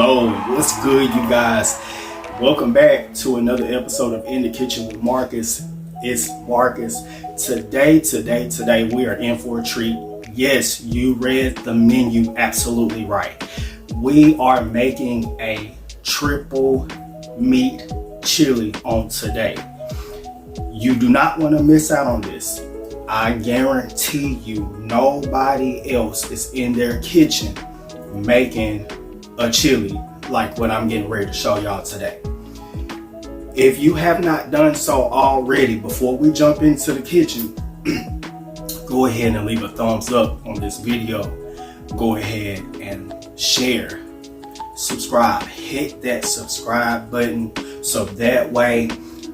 Hello, what's good, you guys? Welcome back to another episode of In the Kitchen with Marcus. It's Marcus. Today, we are in for a treat. Yes, you read the menu absolutely right. We are making a triple meat chili on today. You do not want to miss out on this. I guarantee you nobody else is in their kitchen making a chili like what I'm getting ready to show y'all today. If you have not done so already, before we jump into the kitchen, go ahead and leave a thumbs up on this video. Go ahead and share, subscribe, hit that subscribe button so that way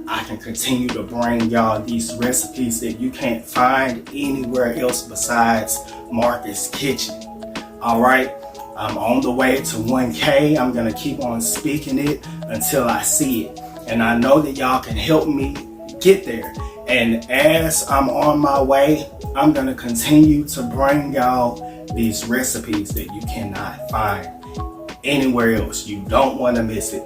I can continue to bring y'all these recipes that you can't find anywhere else besides Marcus Kitchen. All right, I'm on the way to 1K. I'm gonna keep on speaking it until I see it. And I know that y'all can help me get there. And as I'm on my way, I'm gonna continue to bring y'all these recipes that you cannot find anywhere else. You don't wanna miss it.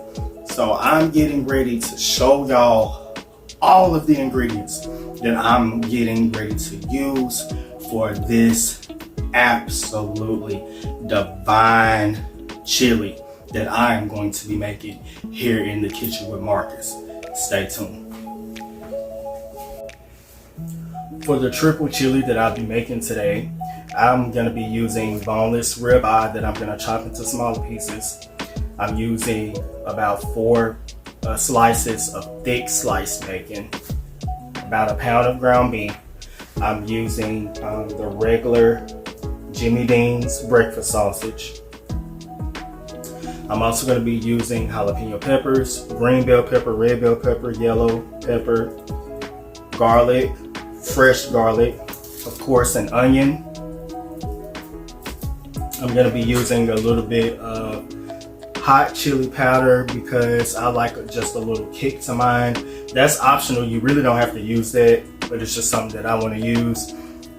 So I'm getting ready to show y'all all of the ingredients that I'm getting ready to use for this absolutely divine chili that I am going to be making here in the kitchen with Marcus. Stay tuned. For the triple chili that I'll be making today, I'm going to be using boneless ribeye that I'm going to chop into smaller pieces. I'm using about 4 slices of thick sliced bacon, about a pound of ground beef. I'm using the regular Jimmy Dean's breakfast sausage. I'm also going to be using jalapeno peppers, green bell pepper, red bell pepper, yellow pepper, garlic, fresh garlic, of course an onion. I'm going to be using a little bit of hot chili powder because I like just a little kick to mine. That's optional. You really don't have to use that, but it's just something that I want to use.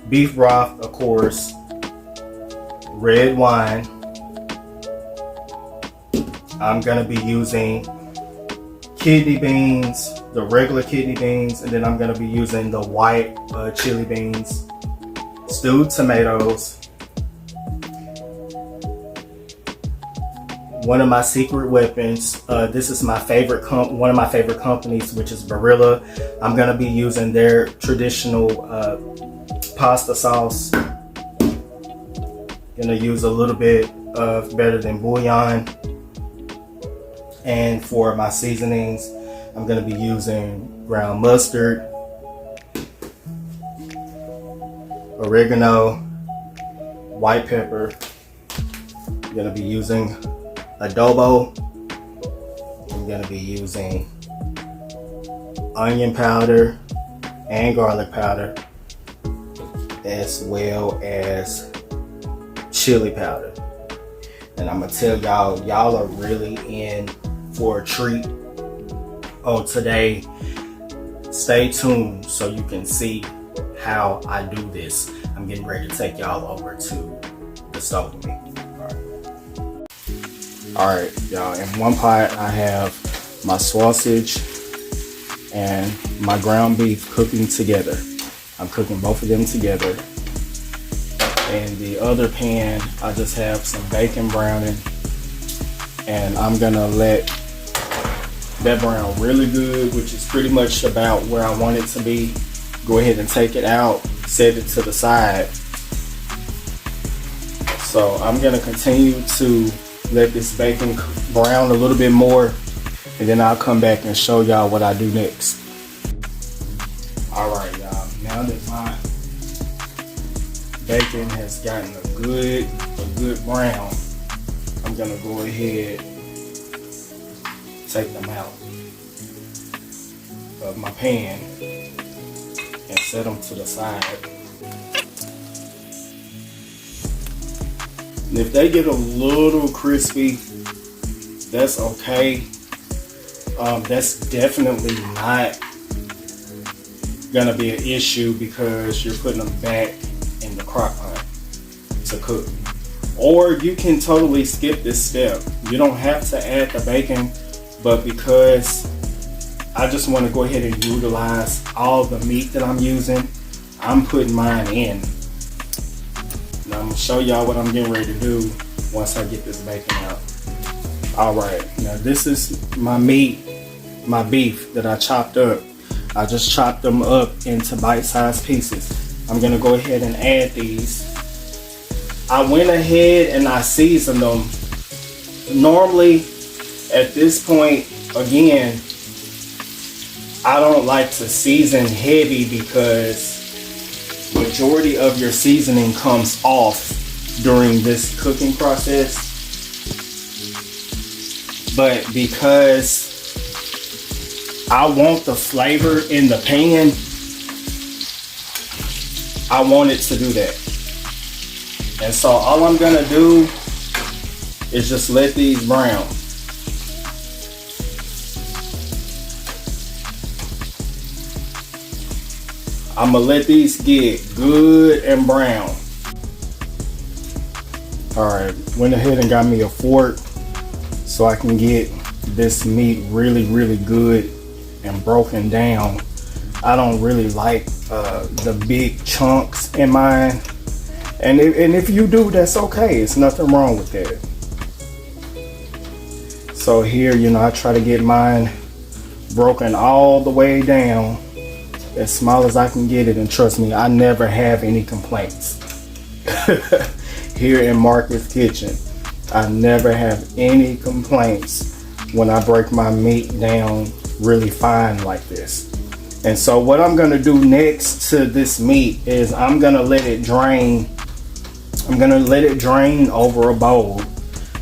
Beef broth, of course. Red wine. I'm gonna be using kidney beans, the regular kidney beans, and then I'm gonna be using the white chili beans, stewed tomatoes. One of my secret weapons, this is my favorite one of my favorite companies, which is Barilla. I'm gonna be using their traditional pasta sauce. Gonna use a little bit of Better Than Bouillon. And for my seasonings, I'm gonna be using ground mustard, oregano, white pepper. I'm gonna be using adobo. I'm gonna be using onion powder and garlic powder, as well as chili powder. And I'm gonna tell y'all are really in for a treat today. Stay tuned so you can see how I do this. I'm getting ready to take y'all over to the stove with me. All right, y'all, in one pot I have my sausage and my ground beef cooking together. I'm cooking both of them together. In the other pan, I just have some bacon browning, and I'm gonna let that brown really good, which is pretty much about where I want it to be. Go ahead and take it out, set it to the side. So I'm gonna continue to let this bacon brown a little bit more, and then I'll come back and show y'all what I do next. All right, y'all, now that my bacon has gotten a good brown, I'm gonna go ahead, take them out of my pan and set them to the side. And if they get a little crispy, that's okay. That's definitely not gonna be an issue because you're putting them back crock pot to cook. Or you can totally skip this step. You don't have to add the bacon, but because I just want to go ahead and utilize all the meat that I'm using, I'm putting mine in. Now I'm gonna show y'all what I'm getting ready to do once I get this bacon out. Alright, now this is my meat, my beef that I chopped up. I just chopped them up into bite-sized pieces. I'm gonna go ahead and add these. I went ahead and I seasoned them. Normally at this point, again, I don't like to season heavy because majority of your seasoning comes off during this cooking process. But because I want the flavor in the pan, I want it to do that. And so all I'm gonna do is just let these brown. I'm gonna let these get good and brown. Alright, went ahead and got me a fork so I can get this meat really, really good and broken down. I don't really like the big chunks in mine. And if you do, that's okay. It's nothing wrong with that. So here, you know, I try to get mine broken all the way down, as small as I can get it, and trust me, I never have any complaints. Here in Marcus Kitchen, I never have any complaints when I break my meat down really fine like this. And so what I'm gonna do next to this meat is I'm gonna let it drain. I'm gonna let it drain over a bowl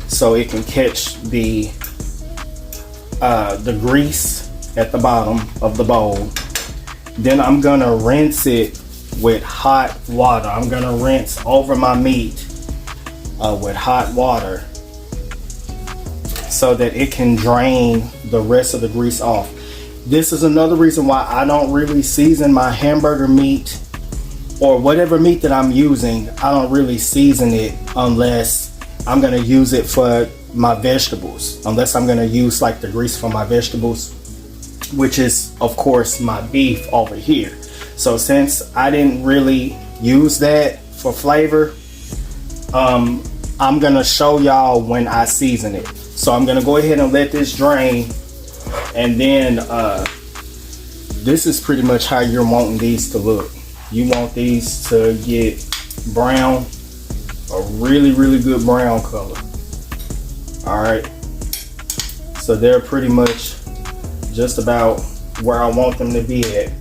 so it can catch the grease at the bottom of the bowl. Then I'm gonna rinse it with hot water. I'm gonna rinse over my meat with hot water so that it can drain the rest of the grease off. This is another reason why I don't really season my hamburger meat or whatever meat that I'm using. I don't really season it unless I'm gonna use it for my vegetables, unless I'm gonna use like the grease for my vegetables, which is of course my beef over here. So since I didn't really use that for flavor, I'm gonna show y'all when I season it. So I'm gonna go ahead and let this drain, and then this is pretty much how you're wanting these to look. You want these to get brown, a really, really good brown color. Alright, so they're pretty much just about where I want them to be at.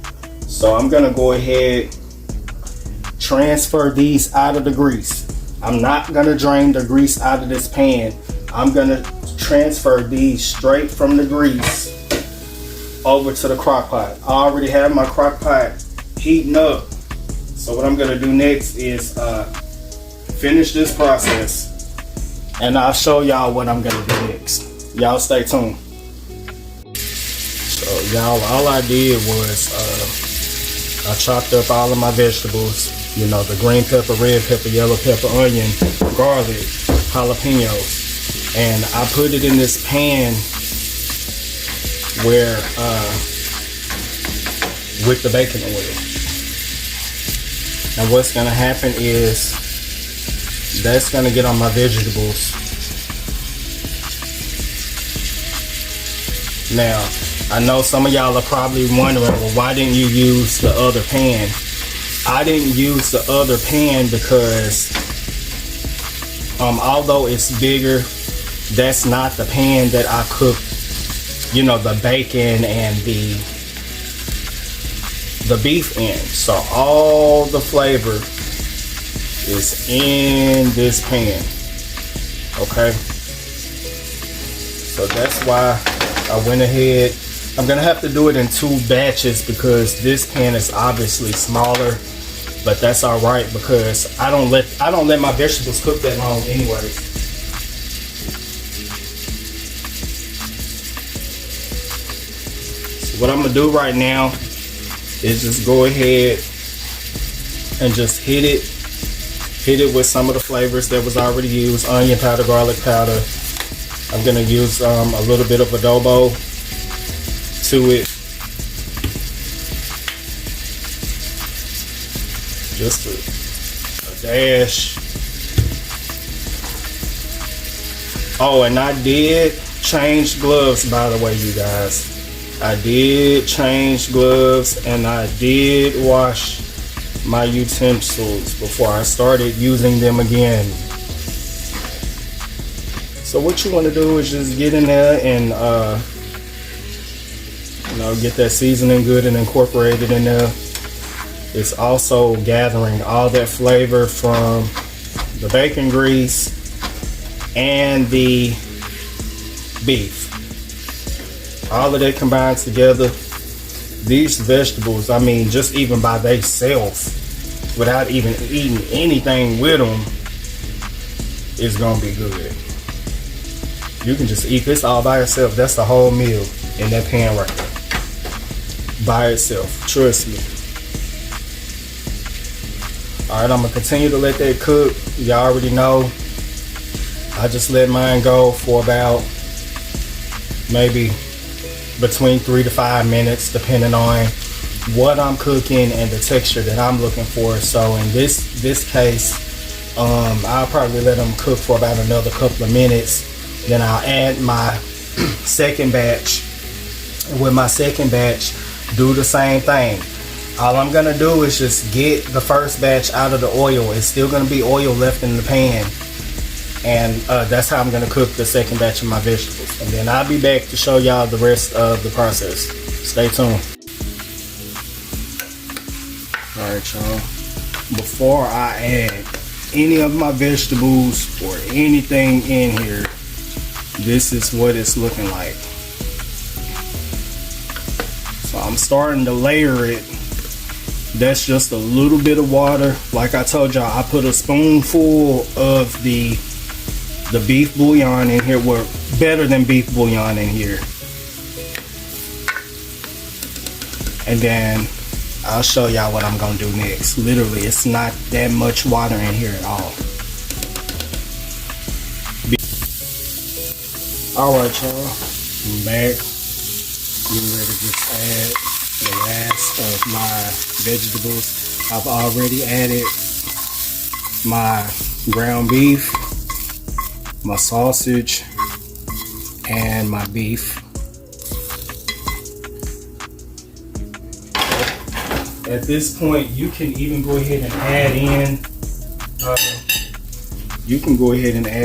So I'm gonna go ahead, transfer these out of the grease. I'm not gonna drain the grease out of this pan. I'm gonna transfer these straight from the grease over to the crock pot. I already have my crock pot heating up. So what I'm gonna do next is finish this process, and I'll show y'all what I'm gonna do next. Y'all stay tuned. So y'all, all I did was I chopped up all of my vegetables. You know, the green pepper, red pepper, yellow pepper, onion, garlic, jalapenos, and I put it in this pan where with the bacon oil. And what's gonna happen is that's gonna get on my vegetables. Now, I know some of y'all are probably wondering, well, why didn't you use the other pan? I didn't use the other pan because although it's bigger, that's not the pan that I cook, you know, the bacon and the beef in. So all the flavor is in this pan. Okay, so that's why I went ahead. I'm gonna have to do it in 2 batches because this pan is obviously smaller, but that's all right because I don't let my vegetables cook that long anyways. So what I'm gonna do right now is just go ahead and just hit it with some of the flavors that was already used: onion powder, garlic powder, I'm gonna use a little bit of adobo to it. Just a dash. Oh, and I did change gloves, by the way, you guys. I did change gloves and I did wash my utensils before I started using them again. So what you want to do is just get in there and get that seasoning good and incorporate it in there. It's also gathering all that flavor from the bacon grease and the beef. All of that combined together. These vegetables, I mean, just even by themselves, without even eating anything with them, is gonna be good. You can just eat this all by itself. That's the whole meal in that pan right there. By itself, trust me. All right, I'm gonna continue to let that cook. Y'all already know. I just let mine go for about maybe between 3 to 5 minutes, depending on what I'm cooking and the texture that I'm looking for. So in this case, I'll probably let them cook for about another couple of minutes. Then I'll add my second batch. With my second batch, do the same thing. All I'm gonna do is just get the first batch out of the oil. It's still gonna be oil left in the pan. And that's how I'm gonna cook the second batch of my vegetables. And then I'll be back to show y'all the rest of the process. Stay tuned. All right, y'all. Before I add any of my vegetables or anything in here, this is what it's looking like. So I'm starting to layer it. That's just a little bit of water. Like I told y'all, I put a spoonful of the beef bouillon in here. We're better than beef bouillon in here. And then I'll show y'all what I'm gonna do next. Literally, it's not that much water in here at all. Alright, y'all, I'm back. Getting ready to just add the last of my vegetables. I've already added my ground beef, my sausage, and my beef. At this point, you can even go ahead and add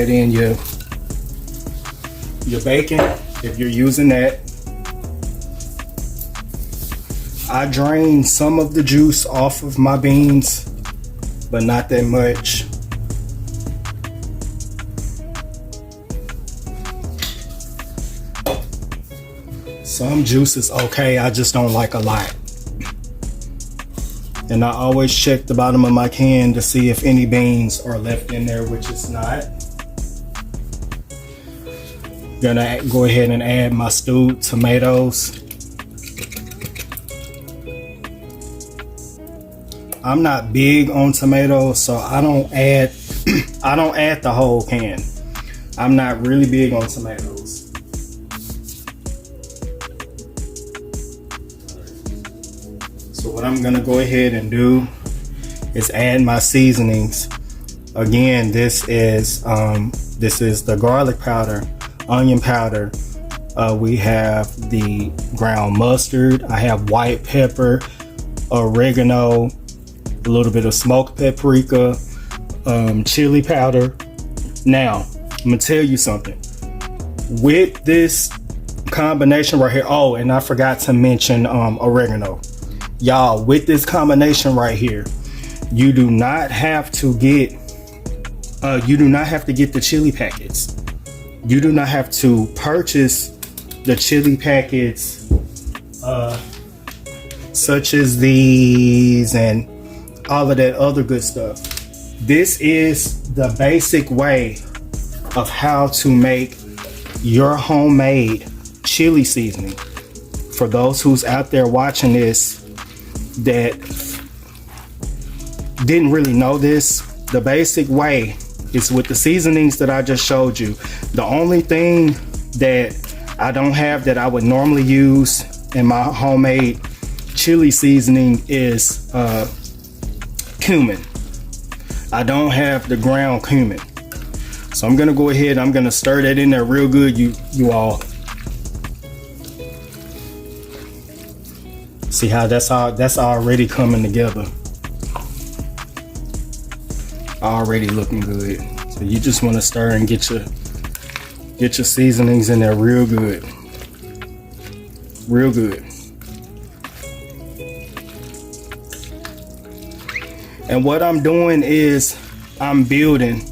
in your bacon if you're using that. I drained some of the juice off of my beans, but not that much. Some juice is okay, I just don't like a lot. And I always check the bottom of my can to see if any beans are left in there, which is not. Gonna go ahead and add my stewed tomatoes. I'm not big on tomatoes, so I don't add the whole can. I'm not really big on tomatoes. So what I'm gonna go ahead and do is add my seasonings. Again, this is the garlic powder, onion powder. We have the ground mustard. I have white pepper, oregano, a little bit of smoked paprika, chili powder. Now, I'm gonna tell you something. With this combination right here, oh, and I forgot to mention oregano. Y'all, with this combination right here, you do not have to get the chili packets. You do not have to purchase the chili packets such as these and all of that other good stuff. This is the basic way of how to make your homemade chili seasoning. For those who's out there watching this that didn't really know this, the basic way It's with the seasonings that I just showed you. The only thing that I don't have that I would normally use in my homemade chili seasoning is cumin. I don't have the ground cumin. So I'm gonna go ahead, I'm gonna stir that in there real good, you all. See how that's already coming together. Already looking good. So you just want to stir and get your seasonings in there real good. Real good. And what I'm doing is I'm building.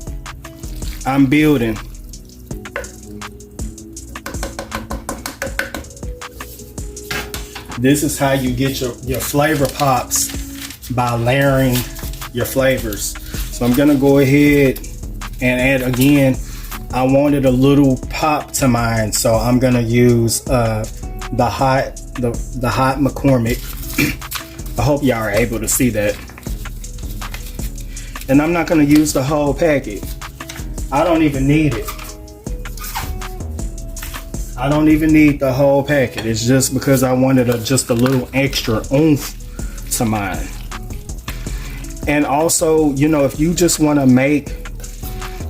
This is how you get your flavor pops, by layering your flavors. So I'm gonna go ahead and add again. I wanted a little pop to mine, so I'm gonna use the hot McCormick. I hope y'all are able to see that. And I'm not gonna use the whole packet. I don't even need it. I don't even need the whole packet. It's just because I wanted just a little extra oomph to mine. And also, you know, if you just want to make,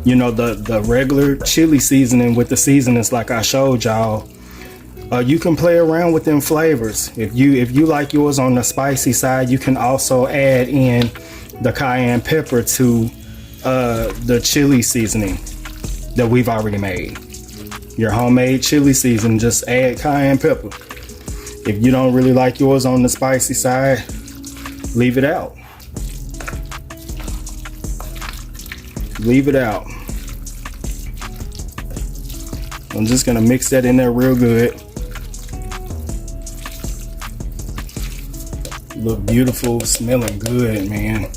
you know, the regular chili seasoning with the seasonings like I showed y'all, you can play around with them flavors. If you like yours on the spicy side, you can also add in the cayenne pepper to the chili seasoning that we've already made. Your homemade chili season, just add cayenne pepper. If you don't really like yours on the spicy side, leave it out. Leave it out. I'm just gonna mix that in there real good. Look beautiful, smelling good, man.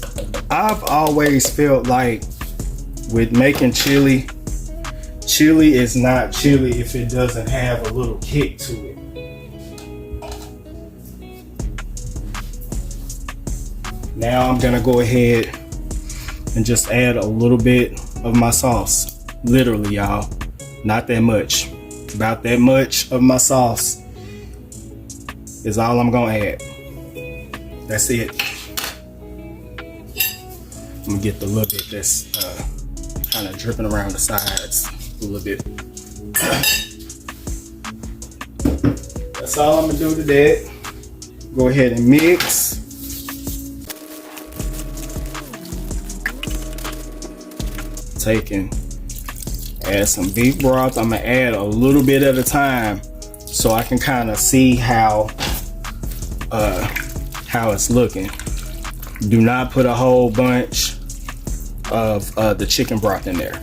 I've always felt like with making chili is not chili if it doesn't have a little kick to it. Now I'm gonna go ahead and just add a little bit of my sauce. Literally, y'all, not that much. About that much of my sauce is all I'm gonna add. That's it. I'm gonna get the little bit that's kind of dripping around the sides a little bit. That's all I'm gonna do to that. Go ahead and mix. Add some beef broth. I'm gonna add a little bit at a time so I can kind of see how it's looking. Do not put a whole bunch of the chicken broth in there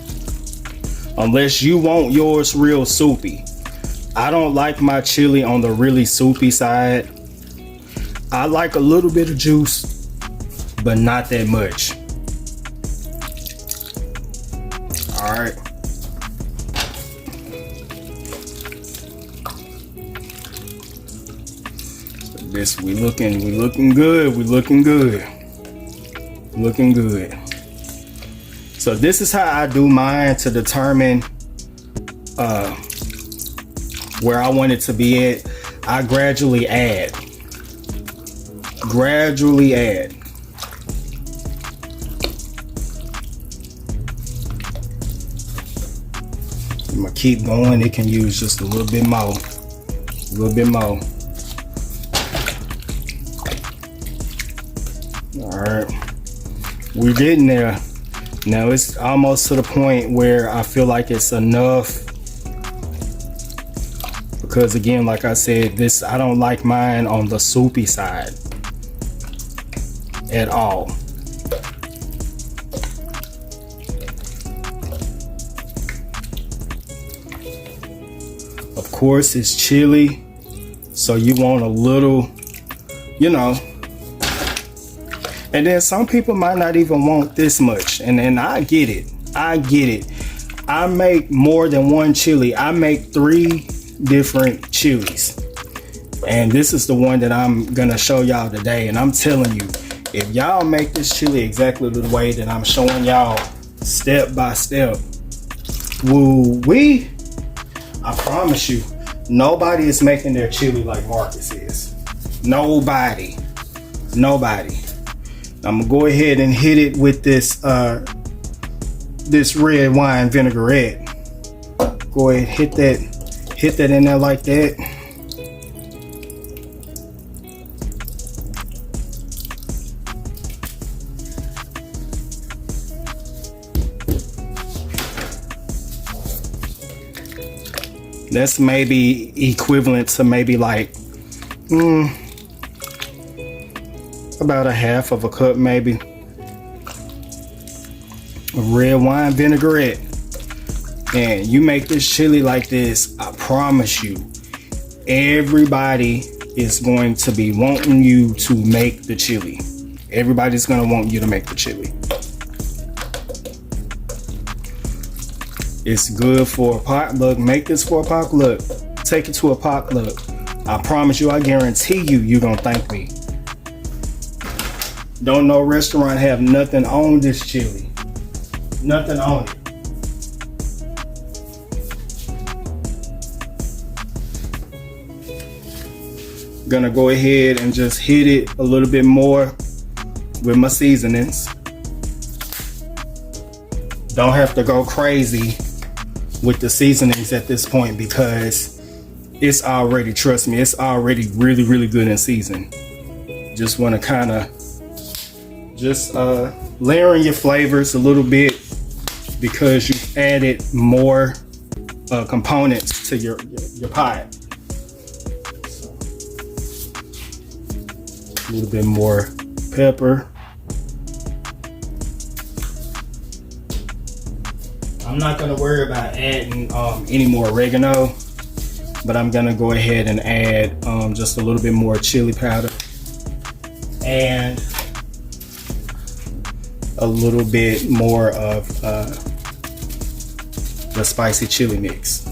unless you want yours real soupy. I don't like my chili on the really soupy side. I like a little bit of juice, but not that much. All right. This we looking good. Looking good. So this is how I do mine to determine where I want it to be at. I gradually add. I'm gonna keep going. It can use just a little bit more. All right, we're getting there. Now it's almost to the point where I feel like it's enough, because again, like I said, I don't like mine on the soupy side at all. Of course, it's chili, so you want a little, you know. And then some people might not even want this much, and I get it. I make more than one chili. I make 3 different chilies, and this is the one that I'm gonna show y'all today. And I'm telling you, if y'all make this chili exactly the way that I'm showing y'all, step by step. Woo-wee. I promise you, nobody is making their chili like Marcus is. Nobody. I'm gonna go ahead and hit it with this this red wine vinaigrette. Go ahead, hit that in there like that. That's maybe equivalent to maybe like about a half of a cup, maybe, of red wine vinaigrette. And you make this chili like this, I promise you, everybody is going to be wanting you to make the chili. Everybody's gonna want you to make the chili. It's good for a potluck. Make this for a potluck. Take it to a potluck. I promise you, I guarantee you, you're gonna thank me. Don't no restaurant have nothing on this chili. Nothing on it. Gonna go ahead and just hit it a little bit more with my seasonings. Don't have to go crazy with the seasonings at this point because it's already, trust me, it's already really, really good in season. Just want to kind of just layering your flavors a little bit because you've added more components to your pot. A little bit more pepper. I'm not gonna worry about adding any more oregano, but I'm gonna go ahead and add just a little bit more chili powder and a little bit more of the spicy chili mix.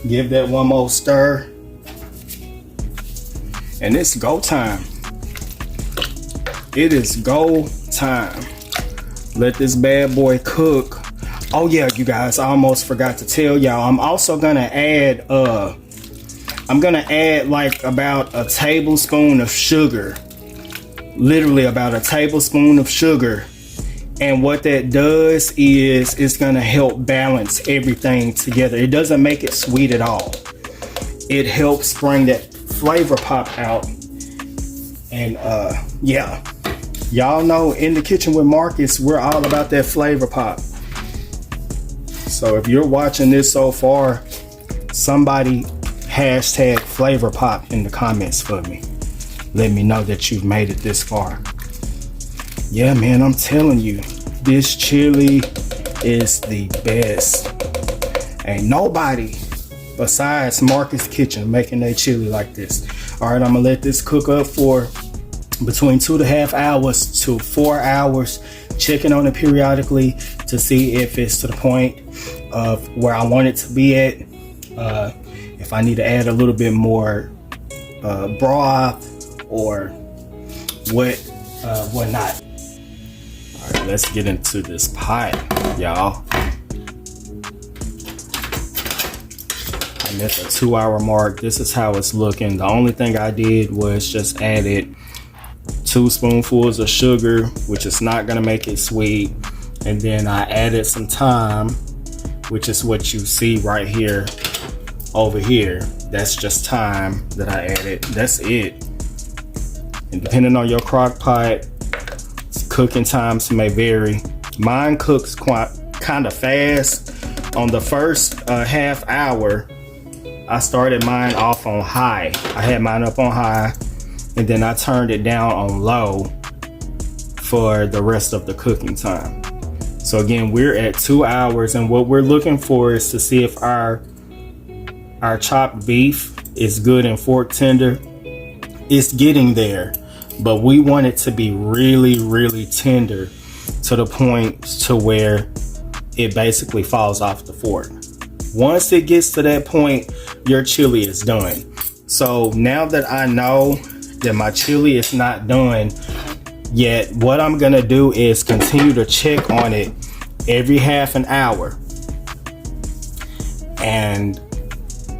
Give that one more stir, and it's go time. It is go time. Let this bad boy cook. Oh yeah, you guys, I almost forgot to tell y'all, I'm also gonna add like about a tablespoon of sugar. Literally about a tablespoon of sugar. And what that does is it's gonna help balance everything together. It doesn't make it sweet at all. It helps bring that flavor pop out. And yeah. Y'all know in the kitchen with Marcus, we're all about that flavor pop. So if you're watching this so far, somebody hashtag flavor pop in the comments for me. Let me know that you've made it this far. Yeah, man, I'm telling you, this chili is the best. Ain't nobody besides Marcus Kitchen making their chili like this. All right, I'm gonna let this cook up for between 2.5 hours to 4 hours, checking on it periodically to see if it's to the point of where I want it to be at. If I need to add a little bit more broth or whatnot. All right, let's get into this pot, y'all. I'm at the 2 hour mark. This is how it's looking. The only thing I did was just added 2 spoonfuls of sugar, which is not gonna make it sweet. And then I added some thyme, which is what you see right here, over here. That's just thyme that I added. That's it. And depending on your crock pot, cooking times may vary. Mine cooks kind of fast. On the first half hour, I started mine off on high. I had mine up on high, and then I turned it down on low for the rest of the cooking time. So again, we're at 2 hours, and what we're looking for is to see if our chopped beef is good and fork tender. It's getting there, but we want it to be really, really tender to the point to where it basically falls off the fork. Once it gets to that point, your chili is done. So now that I know that my chili is not done, Yet what I'm gonna do is continue to check on it every half an hour, and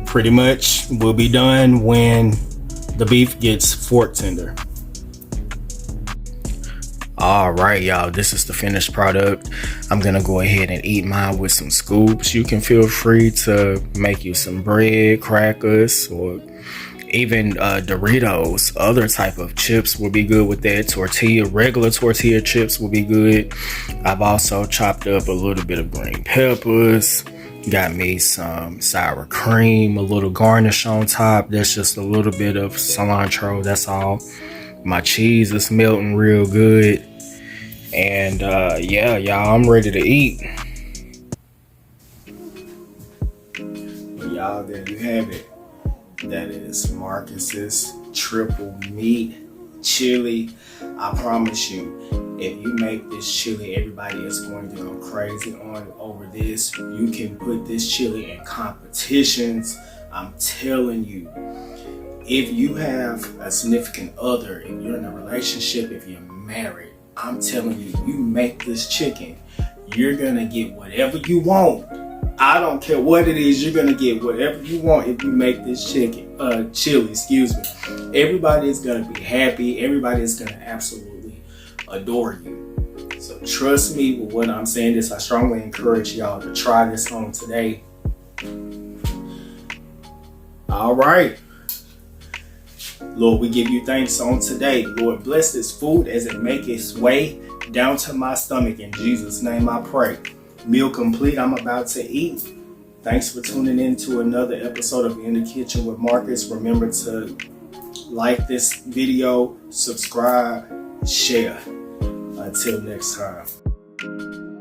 pretty much we'll be done when the beef gets fork tender. All right, y'all, this is the finished product. I'm gonna go ahead and eat mine with some scoops. You can feel free to make you some bread, crackers, or even Doritos. Other type of chips will be good with that. Regular tortilla chips will be good. I've also chopped up a little bit of green peppers. Got me some sour cream, a little garnish on top. That's just a little bit of cilantro, that's all. My cheese is melting real good. And yeah, y'all, I'm ready to eat. Well, y'all, there you have it. That is Marcus's triple meat chili. I promise you, if you make this chili, everybody is going to go crazy over this. You can put this chili in competitions. I'm telling you, if you have a significant other, if you're in a relationship, if you're married, I'm telling you, you make this chicken, you're gonna get whatever you want. I don't care what it is, you're gonna get whatever you want if you make this chili, excuse me. Everybody is gonna be happy. Everybody is gonna absolutely adore you. So trust me with what I'm saying. I strongly encourage y'all to try this on today. All right. Lord, we give you thanks on today. Lord, bless this food as it make its way down to my stomach. In Jesus' name I pray. Meal complete. I'm about to eat. Thanks for tuning in to another episode of In the Kitchen with Marcus. Remember to like this video, subscribe, share. Until next time.